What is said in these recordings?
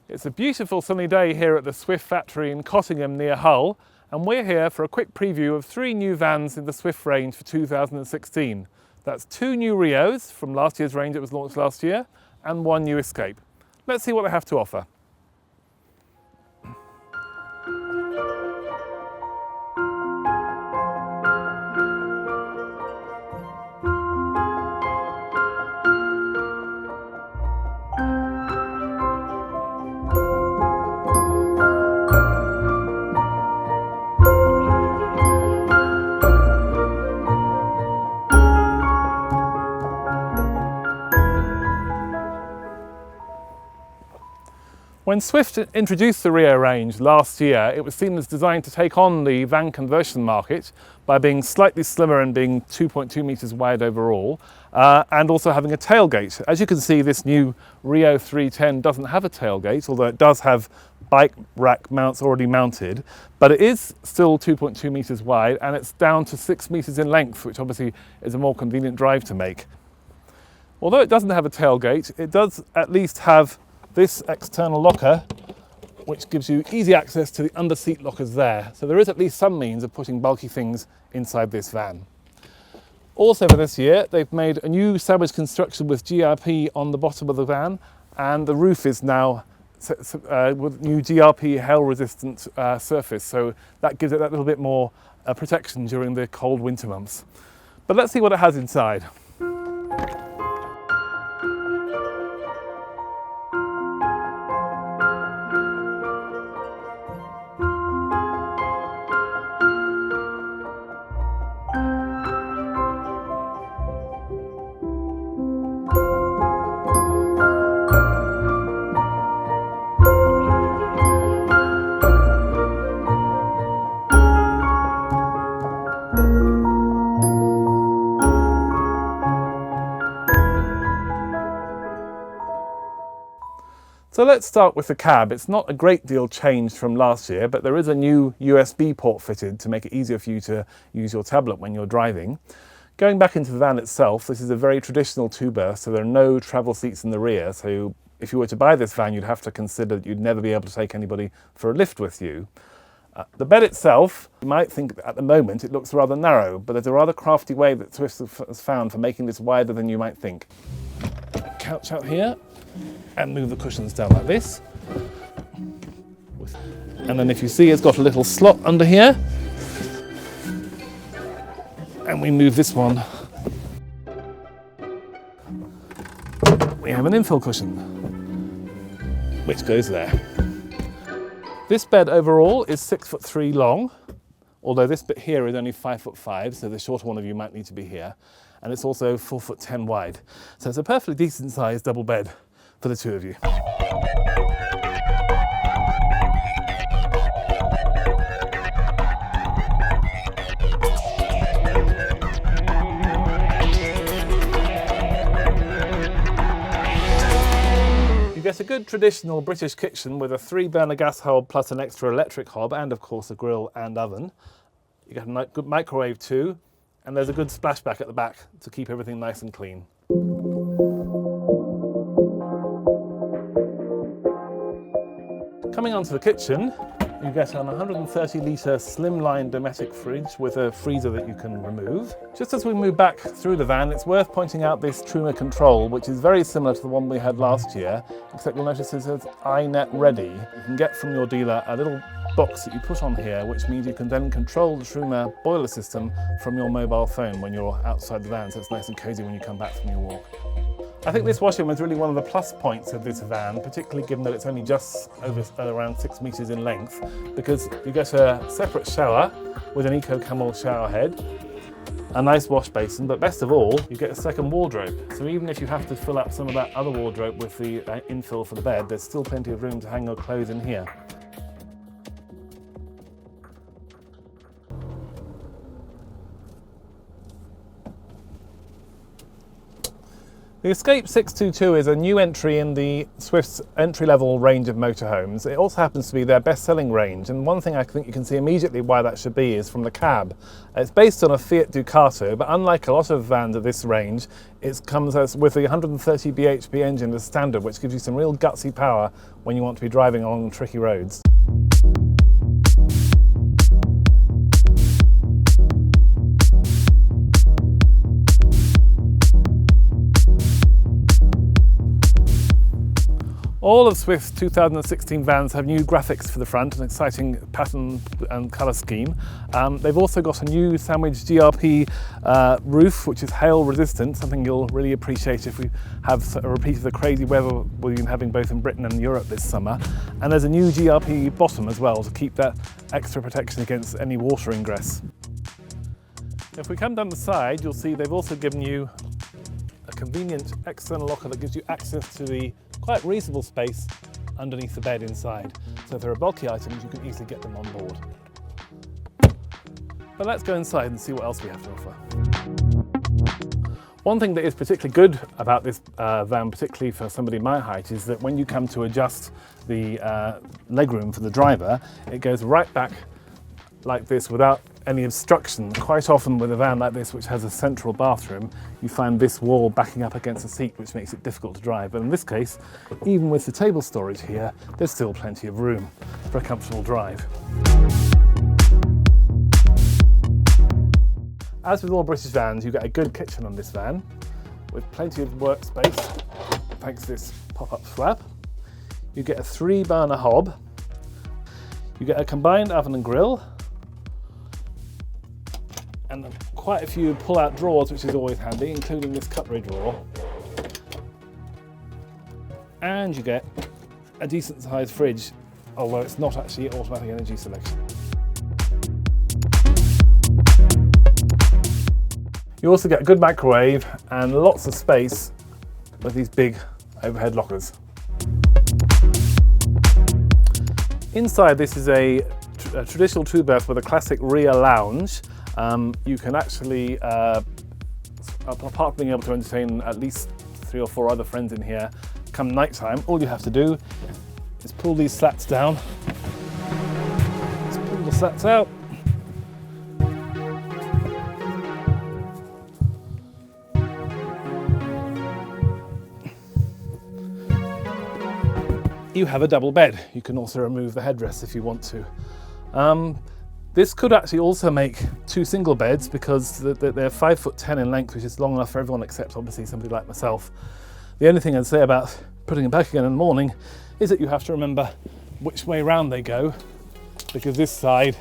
It's a beautiful sunny day here at the Swift factory in Cottingham near Hull, and we're here for a quick preview of 3 new vans in the Swift range for 2016. That's 2 new Rios from last year's range that was launched last year, and 1 new Escape. Let's see what they have to offer. When Swift introduced the Rio range last year, it was seen as designed to take on the van conversion market by being slightly slimmer and being 2.2 metres wide overall, and also having a tailgate. As you can see, this new Rio 310 doesn't have a tailgate, although it does have bike rack mounts already mounted, but it is still 2.2 metres wide, and it's down to 6 metres in length, which obviously is a more convenient drive to make. Although it doesn't have a tailgate, it does at least have this external locker, which gives you easy access to the under-seat lockers there. So there is at least some means of putting bulky things inside this van. Also for this year, they've made a new sandwich construction with GRP on the bottom of the van, and the roof is now with new GRP hail-resistant surface, so that gives it that little bit more protection during the cold winter months. But let's see what it has inside. So let's start with the cab. It's not a great deal changed from last year, but there is a new USB port fitted to make it easier for you to use your tablet when you're driving. Going back into the van itself, this is a very traditional 2-berth, so there are no travel seats in the rear. So if you were to buy this van, you'd have to consider that you'd never be able to take anybody for a lift with you. The bed itself, you might think that at the moment it looks rather narrow, but there's a rather crafty way that Swift has found for making this wider than you might think. Couch out here, and move the cushions down like this. And then if you see, it's got a little slot under here. And we move this one. We have an infill cushion, which goes there. This bed overall is 6'3" long, although this bit here is only 5'5", so the shorter one of you might need to be here. And it's also 4'10" wide. So it's a perfectly decent sized double bed for the 2 of you. You get a good traditional British kitchen with a 3-burner gas hob plus an extra electric hob, and of course a grill and oven. You get a good microwave too, and there's a good splashback at the back to keep everything nice and clean. Coming onto the kitchen, you get an 130-litre slimline Dometic fridge with a freezer that you can remove. Just as we move back through the van, it's worth pointing out this Truma control, which is very similar to the one we had last year, except you'll notice it says iNet Ready. You can get from your dealer a little box that you put on here, which means you can then control the Truma boiler system from your mobile phone when you're outside the van, so it's nice and cosy when you come back from your walk. I think this washroom is really one of the plus points of this van, particularly given that it's only just around 6 metres in length, because you get a separate shower with an Eco Camel shower head, a nice wash basin, but best of all, you get a second wardrobe. So even if you have to fill up some of that other wardrobe with the infill for the bed, there's still plenty of room to hang your clothes in here. The Escape 622 is a new entry in the Swift's entry-level range of motorhomes. It also happens to be their best-selling range, and one thing I think you can see immediately why that should be is from the cab. It's based on a Fiat Ducato, but unlike a lot of vans of this range, it comes with the 130 bhp engine as standard, which gives you some real gutsy power when you want to be driving along tricky roads. All of Swift's 2016 vans have new graphics for the front, an exciting pattern and colour scheme. They've also got a new sandwich GRP roof, which is hail resistant, something you'll really appreciate if we have a repeat of the crazy weather we've been having both in Britain and Europe this summer. And there's a new GRP bottom as well to keep that extra protection against any water ingress. If we come down the side, you'll see they've also given you a convenient external locker that gives you access to the quite reasonable space underneath the bed inside. So if there are bulky items, you can easily get them on board. But let's go inside and see what else we have to offer. One thing that is particularly good about this van, particularly for somebody my height, is that when you come to adjust the legroom for the driver, it goes right back like this without any obstruction. Quite often with a van like this, which has a central bathroom, you find this wall backing up against the seat, which makes it difficult to drive. But in this case, even with the table storage here, there's still plenty of room for a comfortable drive. As with all British vans, you get a good kitchen on this van, with plenty of workspace, thanks to this pop-up flap. You get a 3-burner hob. You get a combined oven and grill, and quite a few pull-out drawers, which is always handy, including this cutlery drawer. And you get a decent-sized fridge, although it's not actually automatic energy selection. You also get a good microwave and lots of space with these big overhead lockers. Inside, this is a traditional two-berth with a classic rear lounge. You can actually, apart from being able to entertain at least 3 or 4 other friends in here, come night time, all you have to do is pull these slats down. Just pull the slats out. You have a double bed. You can also remove the headrest if you want to. This could actually also make 2 single beds because they're 5'10" in length, which is long enough for everyone except obviously somebody like myself. The only thing I'd say about putting them back again in the morning is that you have to remember which way round they go, because this side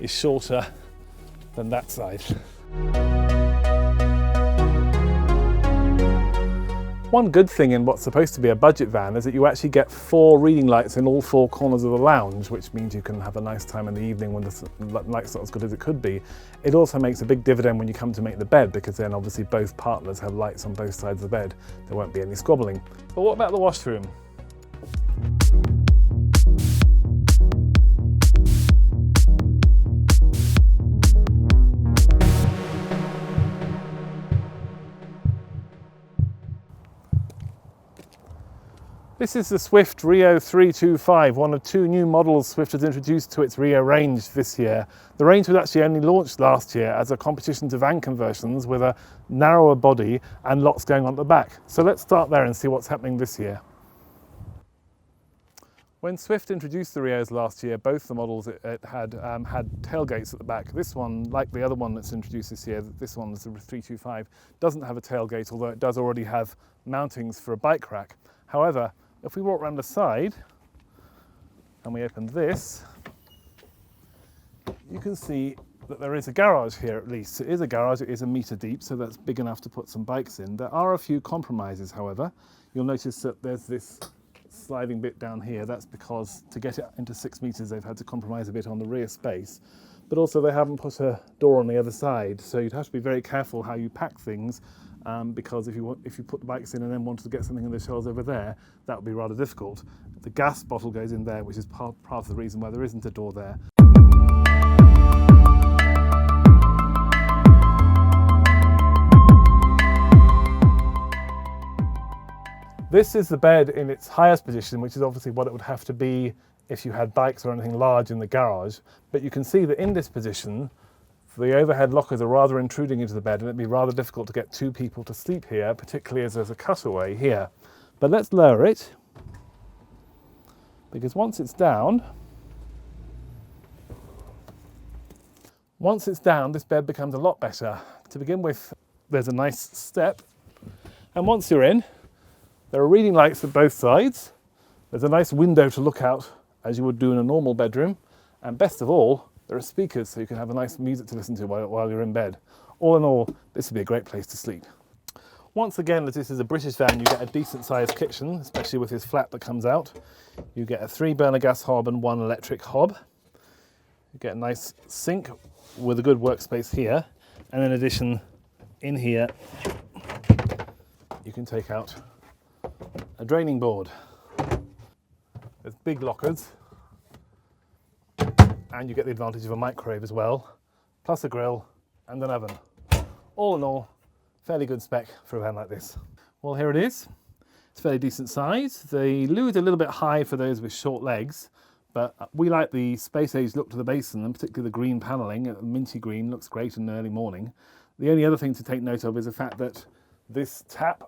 is shorter than that side. One good thing in what's supposed to be a budget van is that you actually get 4 reading lights in all 4 corners of the lounge, which means you can have a nice time in the evening when the light's not as good as it could be. It also makes a big dividend when you come to make the bed, because then obviously both partners have lights on both sides of the bed. There won't be any squabbling. But what about the washroom? This is the Swift Rio 325, one of 2 new models Swift has introduced to its Rio range this year. The range was actually only launched last year as a competition to van conversions with a narrower body and lots going on at the back. So let's start there and see what's happening this year. When Swift introduced the Rios last year, both the models it had tailgates at the back. This one, like the other one that's introduced this year, this one is the 325, doesn't have a tailgate, although it does already have mountings for a bike rack. However, if we walk around the side and we open this, you can see that there is a garage here at least. It is a garage, it is 1 metre deep, so that's big enough to put some bikes in. There are a few compromises, however. You'll notice that there's this sliding bit down here. That's because to get it into 6 metres they've had to compromise a bit on the rear space. But also they haven't put a door on the other side, so you'd have to be very careful how you pack things. Because if you put the bikes in and then wanted to get something in the shelves over there, that would be rather difficult. The gas bottle goes in there, which is part of the reason why there isn't a door there. This is the bed in its highest position, which is obviously what it would have to be if you had bikes or anything large in the garage. But you can see that in this position, the overhead lockers are rather intruding into the bed, and it'd be rather difficult to get two people to sleep here, particularly as there's a cutaway here. But let's lower it, because once it's down, this bed becomes a lot better. To begin with, there's a nice step, and once you're in, there are reading lights at both sides. There's a nice window to look out as you would do in a normal bedroom, and best of all, there are speakers so you can have a nice music to listen to while you're in bed. All in all, this would be a great place to sleep. Once again, as this is a British van, you get a decent sized kitchen, especially with this flap that comes out. You get a 3-burner gas hob and 1 electric hob. You get a nice sink with a good workspace here, and in addition, in here, you can take out a draining board. There's big lockers, and you get the advantage of a microwave as well, plus a grill and an oven. All in all, fairly good spec for a van like this. Well, here it is. It's fairly decent size. The loo is a little bit high for those with short legs, but we like the space age look to the basin, and particularly the green panelling. Minty green looks great in the early morning. The only other thing to take note of is the fact that this tap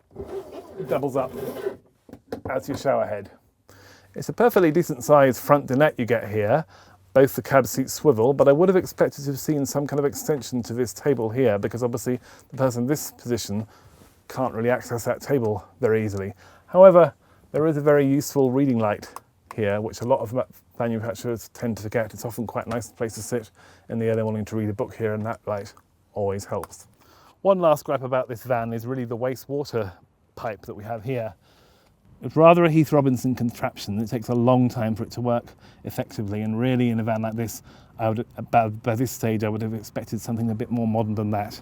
doubles up as your shower head. It's a perfectly decent sized front dinette you get here. Both the cab seats swivel, but I would have expected to have seen some kind of extension to this table here, because obviously the person in this position can't really access that table very easily. However, there is a very useful reading light here, which a lot of manufacturers tend to forget. It's often quite a nice place to sit in the early morning to read a book here, and that light always helps. One last gripe about this van is really the wastewater pipe that we have here. It's rather a Heath Robinson contraption. It takes a long time for it to work effectively, and really in a van like this, by this stage I would have expected something a bit more modern than that.